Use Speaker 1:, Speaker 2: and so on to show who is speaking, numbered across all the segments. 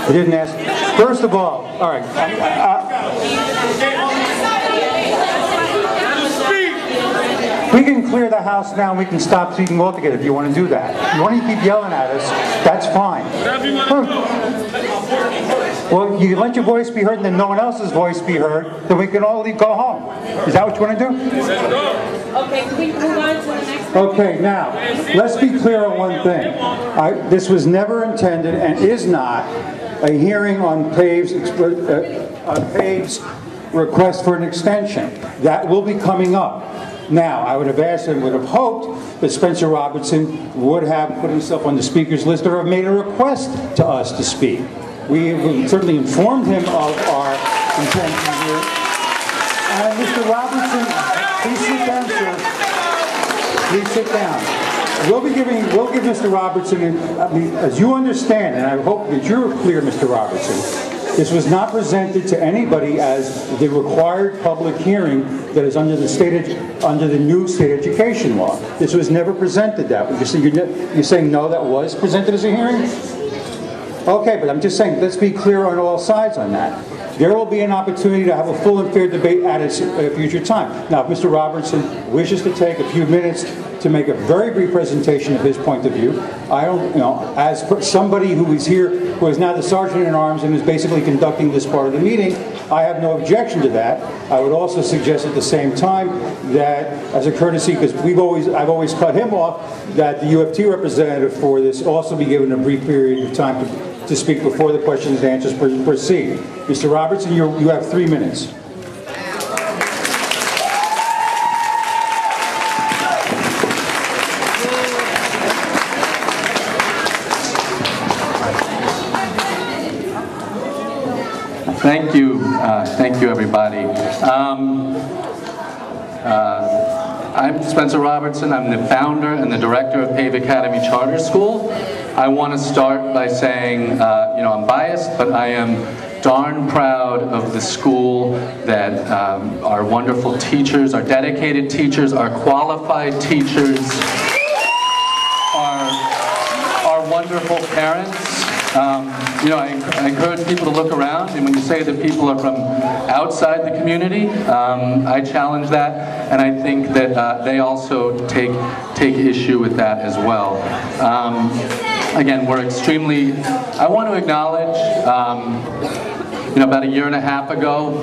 Speaker 1: We didn't ask. First of all right. We can clear the house now and we can stop speaking altogether if you want to do that. If you want to keep yelling at us, that's fine. Well, you let your voice be heard and then no one else's voice be heard, then we can all go home. Is that what you want to do?
Speaker 2: Okay, can we move on to the next one?
Speaker 1: Okay, now, let's be clear on one thing. This was never intended and is not a hearing on PAVE's request for an extension. That will be coming up. Now, I would have asked and would have hoped that Spencer Robertson would have put himself on the speaker's list or have made a request to us to speak. We have certainly informed him of our intention here. And Mr. Robertson, please sit down, sir. Please sit down. We'll give Mr. Robertson, as you understand, and I hope that you're clear, Mr. Robertson, this was not presented to anybody as the required public hearing that is under the new state education law. This was never presented that way. You're saying no, that was presented as a hearing? Okay, but I'm just saying, let's be clear on all sides on that. There will be an opportunity to have a full and fair debate at a future time. Now, if Mr. Robertson wishes to take a few minutes to make a very brief presentation of his point of view, I don't, as somebody who is here, who is now the sergeant in arms and is basically conducting this part of the meeting, I have no objection to that. I would also suggest at the same time that, as a courtesy, because I've always cut him off, that the UFT representative for this also be given a brief period of time to speak before the questions and answers proceed. Mr. Robertson, you have 3 minutes.
Speaker 3: Thank you, everybody. I'm Spencer Robertson. I'm the founder and the director of PAVE Academy Charter School. I want to start by saying, I'm biased, but I am darn proud of the school, that our wonderful teachers, our dedicated teachers, our qualified teachers, our wonderful parents. I encourage people to look around, and when you say that people are from outside the community, I challenge that, and I think that they also take issue with that as well. Again, I want to acknowledge, about a year and a half ago,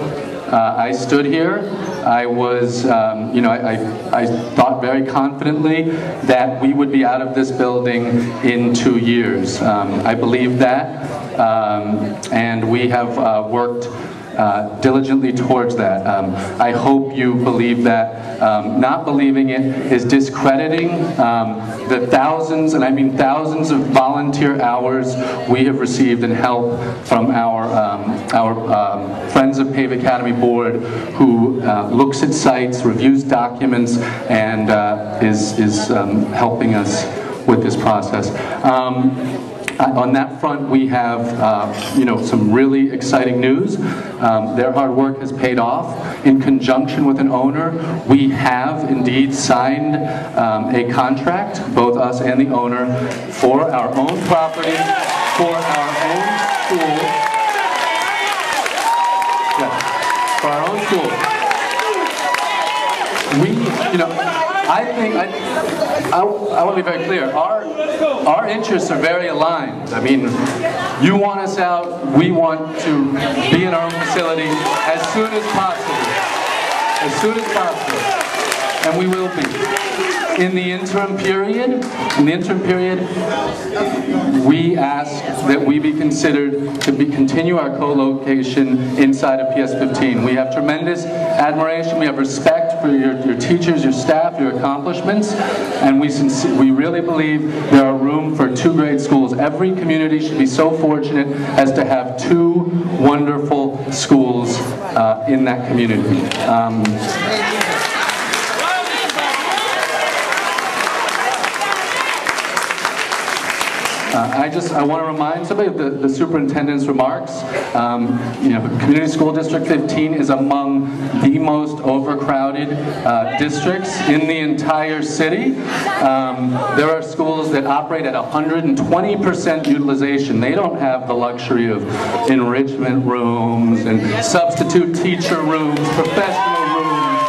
Speaker 3: I stood here. I was, I thought very confidently that we would be out of this building in 2 years. I believe that, and we have worked diligently towards that. I hope you believe that. Not believing it is discrediting the thousands, and I mean thousands, of volunteer hours we have received and help from our Friends of PAVE Academy Board, who looks at sites, reviews documents, and is helping us with this process. On that front, we have, some really exciting news. Their hard work has paid off. In conjunction with an owner, we have indeed signed a contract, both us and the owner, for our own property, for our own school. Yeah, for our own school. I want to be very clear. Our interests are very aligned. I mean, you want us out, we want to be in our own facility as soon as possible. As soon as possible. And we will be. In the interim period, we ask that we be considered to continue our co-location inside of PS15. We have tremendous admiration, we have respect for your teachers, your staff, your accomplishments, and we really believe there are room for 2 great schools. Every community should be so fortunate as to have 2 wonderful schools in that community. I want to remind somebody of the superintendent's remarks. Community School District 15 is among the most overcrowded districts in the entire city. There are schools that operate at 120% utilization. They don't have the luxury of enrichment rooms and substitute teacher rooms, professional rooms,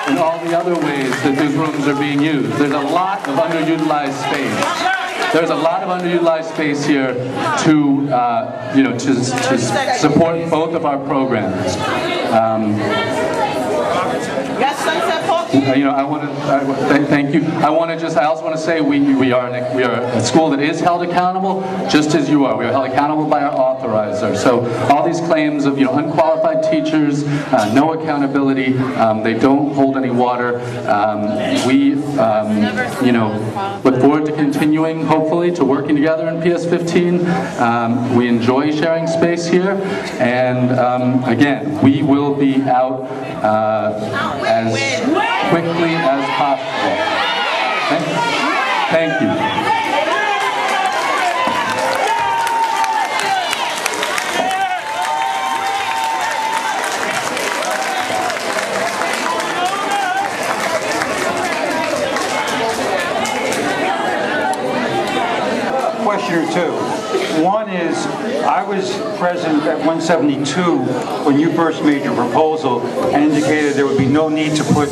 Speaker 3: and all the other ways that those rooms are being used. There's a lot of underutilized space. There's a lot of underutilized space here to support both of our programs. I want to thank you. I also want to say we are a school that is held accountable, just as you are. We are held accountable by our authorizer. So all these claims of unqualified teachers, no accountability, they don't hold any water. We look forward to continuing, hopefully, to working together in PS15. We enjoy sharing space here, and again, we will be out as quickly as possible. Thank you.
Speaker 1: Question or two. One is, I was present at 172 when you first made your proposal and indicated there would be no need to put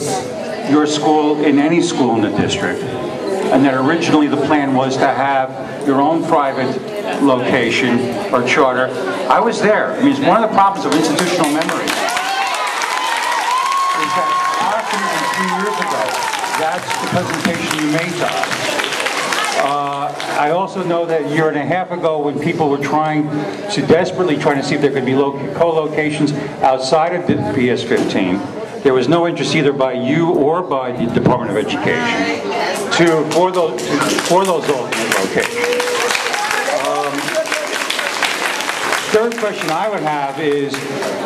Speaker 1: your school in any school in the district, and that originally the plan was to have your own private location or charter. I was there. I mean, it's one of the problems of institutional memory. Is that approximately 3 years ago, that's the presentation you made to us. I also know that a year and a half ago, when people were desperately trying to see if there could be co-locations outside of the PS15, there was no interest either by you or by the Department of Education for those alternate locations. Third question I would have is,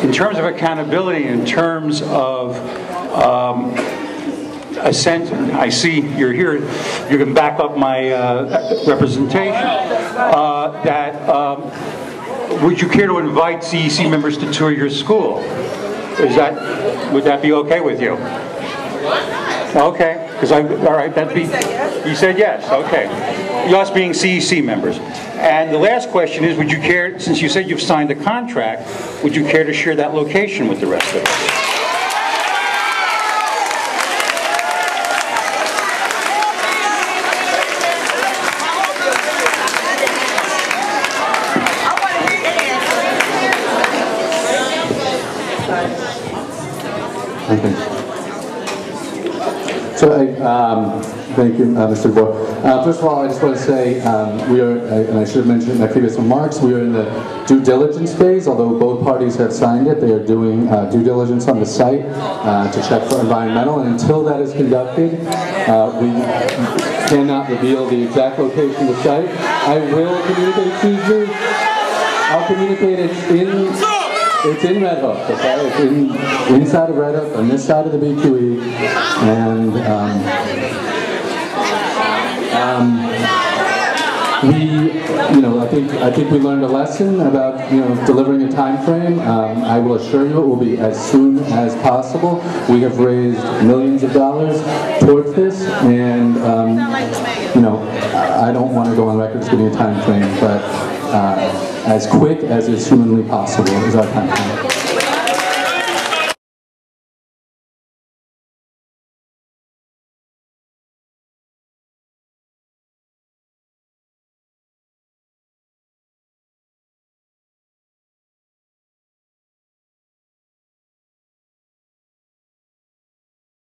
Speaker 1: in terms of accountability, in terms of assent, I see you're here, you can back up my representation, would you care to invite CEC members to tour your school? Would that be okay with you? Okay, because all right, you said yes, okay. Us being CEC members. And the last question is, would you care, since you said you've signed a contract, would you care to share that location with the rest of us?
Speaker 4: Okay. So, thank you, Mr. DeBoer. First of all, I just want to say we are, and I should have mentioned in my previous remarks, we are in the due diligence phase. Although both parties have signed it, they are doing due diligence on the site to check for environmental. And until that is conducted, we cannot reveal the exact location of the site. I will communicate to you. I'll communicate it's in Red Hook, okay? It's inside of Red Hook, on this side of the BQE, and I think we learned a lesson about delivering a time frame. I will assure you it will be as soon as possible. We have raised millions of dollars towards this, and I don't want to go on record as giving a time frame, but as quick as is humanly possible is our time frame.